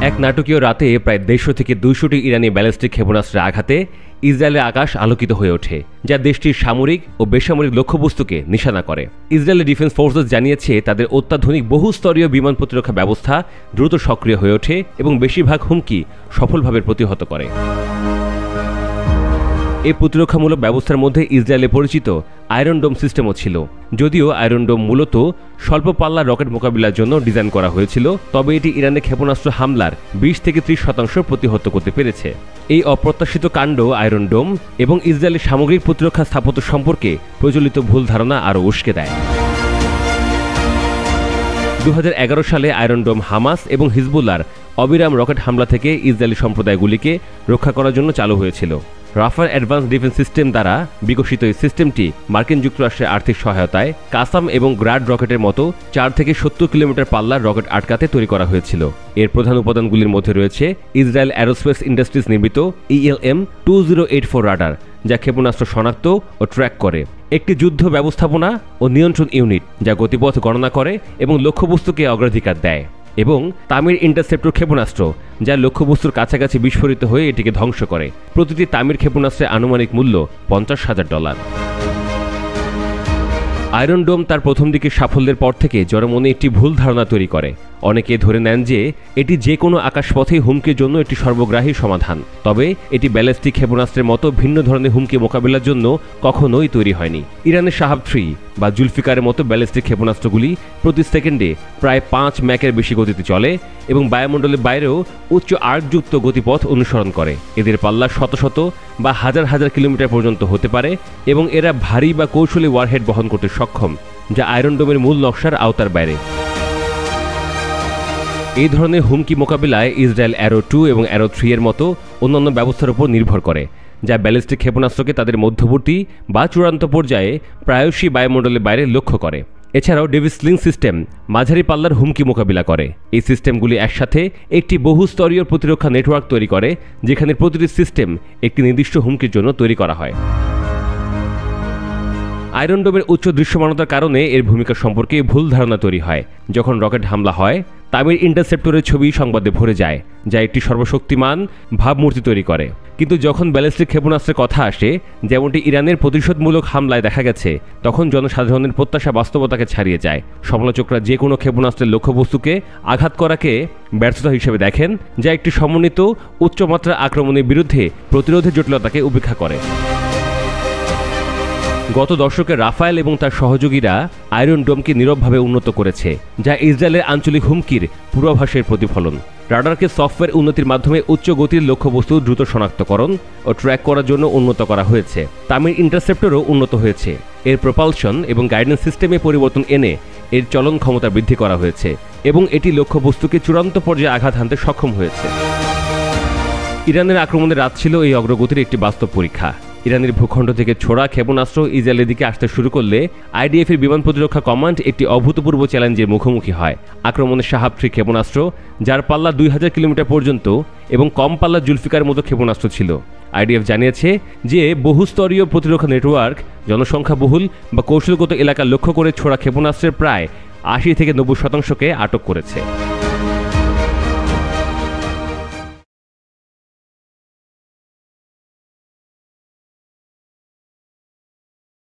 এক নাটকীয় রাতে প্রায় 150 থেকে 200টি ইরানি ব্যালিস্টিক ক্ষেপণাস্ত্রের আঘাতে ইসরায়েলের আকাশ আলোকিত হয়ে ওঠে, যা দেশটির সামরিক ও বেসামরিক লক্ষ্যবস্তুকে নিশানা করে। ইসরায়েলি ডিফেন্স ফোর্সেস জানিয়েছে তাদের অত্যাধুনিক বহুস্তরীয় বিমান প্রতিরক্ষা ব্যবস্থা দ্রুত সক্রিয় হয়ে ওঠে এবং বেশিরভাগ হুমকি সফলভাবে প্রতিহত করে। এই প্রতিরক্ষামূলক ব্যবস্থার মধ্যে ইসরায়েলে পরিচিত আয়রন ডোম সিস্টেমও ছিল। যদিও আয়রন ডোম মূলত স্বল্প পাল্লার রকেট মোকাবিলার জন্য ডিজাইন করা হয়েছিল, তবে এটি ইরানের ক্ষেপণাস্ত্র হামলার 20 থেকে 30% প্রতিহত করতে পেরেছে। এই অপ্রত্যাশিত কাণ্ড আয়রন ডোম এবং ইসরায়েলের সামগ্রিক প্রতিরক্ষা স্থাপত্য সম্পর্কে প্রচলিত ভুল ধারণা আরও উস্কে দেয়। 2011 সালে আয়রন ডোম হামাস এবং হিজবুল্লাহর অবিরাম রকেট হামলা থেকে ইসরায়েলি সম্প্রদায়গুলিকে রক্ষা করার জন্য চালু হয়েছিল। রাফাল অ্যাডভান্স ডিফেন্স সিস্টেম দ্বারা বিকশিত এই সিস্টেমটি মার্কিন যুক্তরাষ্ট্রের আর্থিক সহায়তায় কাসাম এবং গ্রাড রকেটের মতো 4 থেকে 70 কিলোমিটার পাল্লার রকেট আটকাতে তৈরি করা হয়েছিল। এর প্রধান উপাদানগুলির মধ্যে রয়েছে ইসরায়েল অ্যারোস্পেস ইন্ডাস্ট্রিজ নির্মিত ELM-2084 রাডার, যা ক্ষেপণাস্ত্র শনাক্ত ও ট্র্যাক করে, একটি যুদ্ধ ব্যবস্থাপনা ও নিয়ন্ত্রণ ইউনিট যা গতিপথ গণনা করে এবং লক্ষ্যবস্তুকে অগ্রাধিকার দেয়, এবং তামির ইন্টারসেপ্টর ক্ষেপণাস্ত্র যা লক্ষ্যবস্তুর কাছাকাছি বিস্ফোরিত হয়ে এটিকে ধ্বংস করে। প্রতিটি তামির ক্ষেপণাস্ত্রের আনুমানিক মূল্য $50,000। আয়রন ডোম তার প্রথম দিকের সাফল্যের পর থেকে জনমনে একটি ভুল ধারণা তৈরি করে। অনেকে ধরে নেন যে এটি যে কোনো আকাশপথে হুমকির জন্য একটি সর্বগ্রাহী সমাধান, তবে এটি ব্যালিস্টিক ক্ষেপণাস্ত্রের মতো ভিন্ন ধরনের হুমকি মোকাবিলার জন্য কখনোই তৈরি হয়নি। ইরানের শাহাব 3 বা জুলফিকারের মতো ব্যালিস্টিক ক্ষেপণাস্ত্রগুলি প্রতি সেকেন্ডে প্রায় 5 ম্যাকের বেশি গতিতে চলে এবং বায়ুমণ্ডলের বাইরেও উচ্চ আর্কযুক্ত গতিপথ অনুসরণ করে। এদের পাল্লা শত শত বা হাজার হাজার কিলোমিটার পর্যন্ত হতে পারে এবং এরা ভারী বা কৌশলী ওয়ারহেড বহন করতে সক্ষম, যা আয়রন ডোমের মূল নকশার আওতার বাইরে। এই ধরনের হুমকি মোকাবিলায় ইসরায়েল অ্যারো 2 এবং অ্যারো 3 এর মতো অন্যান্য ব্যবস্থার উপর নির্ভর করে, যা ব্যালিস্টিক ক্ষেপণাস্ত্রকে তাদের মধ্যবর্তী বা চূড়ান্ত পর্যায়ে প্রায়শই বায়ুমণ্ডলের বাইরে লক্ষ্য করে। এছাড়াও ডেভিস স্লিং সিস্টেম মাঝারি পাল্লার হুমকি মোকাবিলা করে। এই সিস্টেমগুলি একসাথে একটি বহুস্তরীয় প্রতিরক্ষা নেটওয়ার্ক তৈরি করে, যেখানে প্রতিটি সিস্টেম একটি নির্দিষ্ট হুমকির জন্য তৈরি করা হয়। আয়রন ডোমের উচ্চ দৃশ্যমানতার কারণে এর ভূমিকা সম্পর্কে ভুল ধারণা তৈরি হয়। যখন রকেট হামলা হয়, তামির ইন্টারসেপ্টরের ছবি সংবাদে ভরে যায়, যা একটি সর্বশক্তিমান ভাবমূর্তি তৈরি করে। কিন্তু যখন ব্যালিস্টিক ক্ষেপণাস্ত্রের কথা আসে, যেমনটি ইরানের প্রতিশোধমূলক হামলায় দেখা গেছে, তখন জনসাধারণের প্রত্যাশা বাস্তবতাকে ছাড়িয়ে যায়। সমালোচকরা যে কোনো ক্ষেপণাস্ত্রের লক্ষ্যবস্তুকে আঘাত করাকে ব্যর্থতা হিসেবে দেখেন, যা একটি সমন্বিত উচ্চমাত্রা আক্রমণের বিরুদ্ধে প্রতিরোধের জটিলতাকে উপেক্ষা করে। গত দশকে রাফায়েল এবং তার সহযোগীরা আয়রন ডোমকে নীরবভাবে উন্নত করেছে, যা ইসরায়েলের আঞ্চলিক হুমকির পূর্বাভাসের প্রতিফলন। রাডারকে সফটওয়্যার উন্নতির মাধ্যমে উচ্চ গতির লক্ষ্যবস্তু দ্রুত শনাক্তকরণ ও ট্র্যাক করার জন্য উন্নত করা হয়েছে। তামির ইন্টারসেপ্টরও উন্নত হয়েছে। এর প্রপালশন এবং গাইডেন্স সিস্টেমে পরিবর্তন এনে এর চলন ক্ষমতা বৃদ্ধি করা হয়েছে এবং এটি লক্ষ্যবস্তুকে চূড়ান্ত পর্যায়ে আঘাত হানতে সক্ষম হয়েছে। ইরানের আক্রমণের রাত ছিল এই অগ্রগতির একটি বাস্তব পরীক্ষা। ইরানের ভূখণ্ড থেকে ছোড়া ক্ষেপণাস্ত্র ইসরায়েলের দিকে আসতে শুরু করলে আইডিএফের বিমান প্রতিরক্ষা কমান্ড একটি অভূতপূর্ব চ্যালেঞ্জের মুখোমুখি হয়। আক্রমণের শাহাব 3 ক্ষেপণাস্ত্র, যার পাল্লা 2000 কিলোমিটার পর্যন্ত এবং কম পাল্লা জুলফিকার মতো ক্ষেপণাস্ত্র ছিল। আইডিএফ জানিয়েছে যে বহুস্তরীয় প্রতিরক্ষা নেটওয়ার্ক জনসংখ্যাবহুল বা কৌশলগত এলাকা লক্ষ্য করে ছোড়া ক্ষেপণাস্ত্রের প্রায় 80 থেকে 90% আটক করেছে।